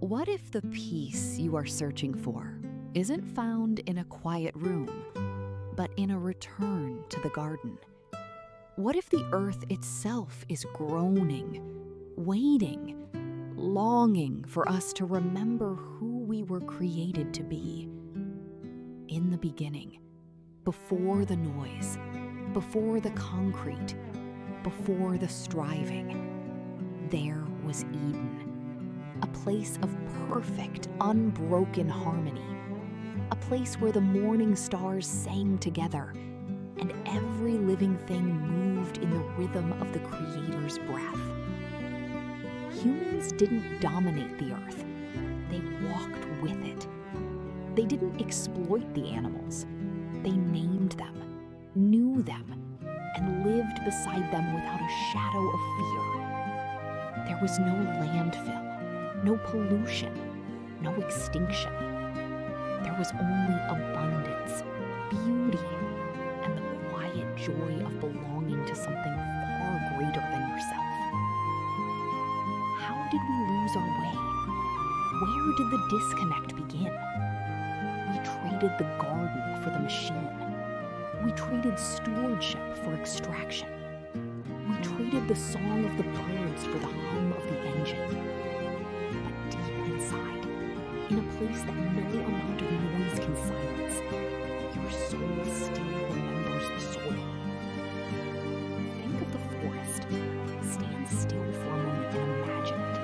What if the peace you are searching for isn't found in a quiet room, but in a return to the garden? What if the earth itself is groaning, waiting, longing for us to remember who we were created to be? In the beginning, before the noise, before the concrete, before the striving, there was Eden. A place of perfect, unbroken harmony. A place where the morning stars sang together and every living thing moved in the rhythm of the Creator's breath. Humans didn't dominate the earth. They walked with it. They didn't exploit the animals. They named them, knew them, and lived beside them without a shadow of fear. There was no landfill. No pollution, no extinction. There was only abundance, beauty, and the quiet joy of belonging to something far greater than yourself. How did we lose our way? Where did the disconnect begin? We traded the garden for the machine. We traded stewardship for extraction. We traded the song of the birds for the hum of the engine. In a place that no amount of noise can silence, your soul still remembers the soil. Think of the forest. Stand still for a moment and imagine it.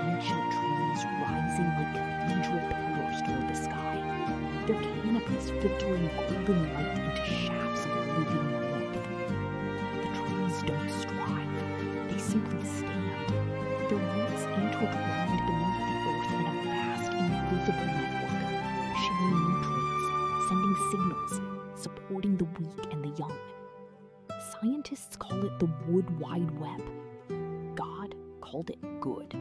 Ancient trees rising like cathedral pillars toward the sky, their canopies filtering golden light into shafts of living warmth. The trees don't strive, they simply stand, their roots intertwined beneath the earth in a vast, invisible network, sharing nutrients, sending signals, supporting the weak and the young. Scientists call it the Wood Wide Web. God called it good.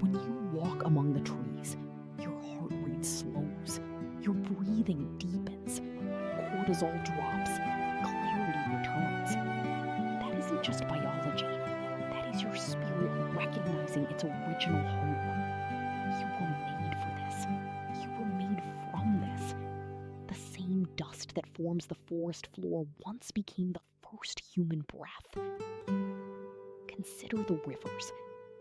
When you walk among the trees, your heart rate slows, your breathing deepens, cortisol drops, clarity returns. That isn't just biology. That is your spirit recognizing its original home. You were made for this. You were made from this. The same dust that forms the forest floor once became the first human breath. Consider the rivers.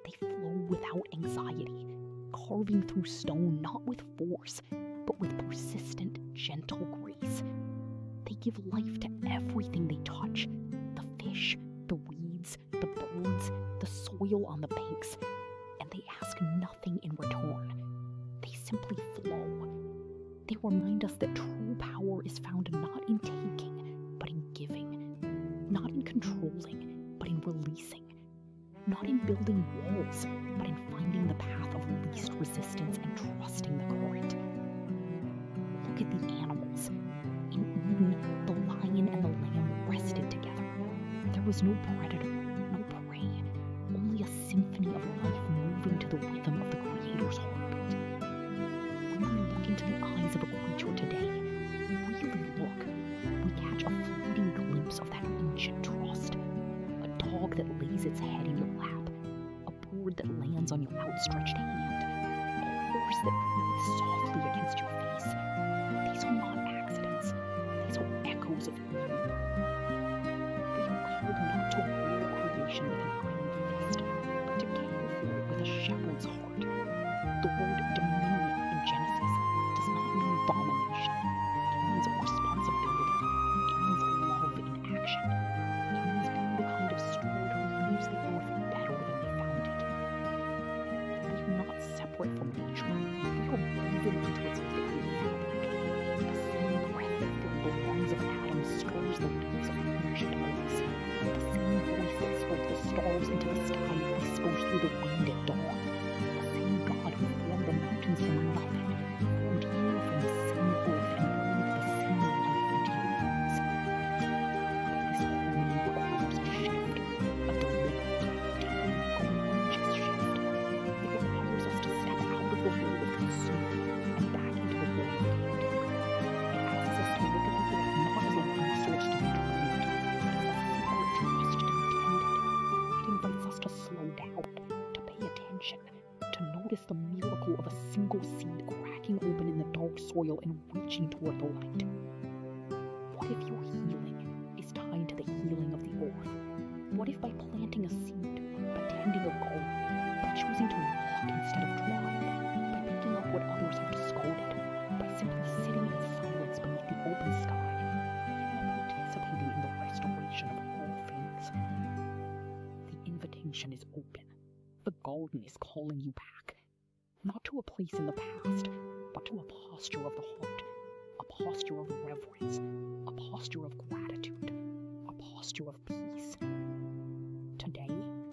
They flow without anxiety, carving through stone not with force, but with persistent, gentle grace. They give life to everything they touch, the fish, the weeds, the birds, the soil on the banks, and they ask nothing in return. They simply flow. They remind us that true power is found not in taking, but in giving, not in controlling, but in releasing, not in building walls, but in finding the path of least resistance and trusting the current. Look at the animals. In Eden, the lion and the lamb rested together. There was no predator, no prey, only a symphony of life moving to the rhythm of the Creator's heartbeat. When we look into the eyes of a creature today, really look, we catch a fleeting glimpse of that ancient trust. A dog that lays its head in your lap, a bird that lands on your outstretched hand, a horse that breathes softly against your face. These are not accidents. These are echoes of Eden. We are called not to rule creation with an iron fist, but to care for it with a shepherd's heart. The word dominion in Genesis does not mean domination. It means responsibility. It means love in action. It means being the kind of steward who leaves the earth better than they found it. We are not separate from nature. We notice the miracle of a single seed cracking open in the dark soil and reaching toward the light? What if your healing is tied to the healing of the earth? What if by planting a seed, by tending a garden, by choosing to walk instead of drive, by picking up what others have discarded, by simply sitting in silence beneath the open sky, you are participating in the restoration of all things? The invitation is open. The garden is calling you back, not to a place in the past, but to a posture of the heart, a posture of reverence, a posture of gratitude, a posture of peace. Today,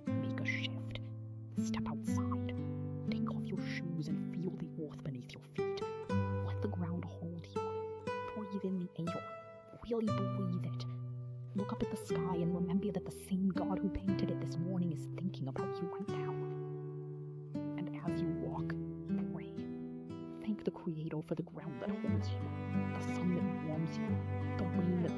make a shift. Step outside. Take off your shoes and feel the earth beneath your feet. Let the ground hold you. Breathe in the air. Really breathe it. Look up at the sky and remember that the same God who painted it this morning is thinking about you right now. And as you walk, pray. Thank the Creator for the ground that holds you, the sun that warms you, the rain that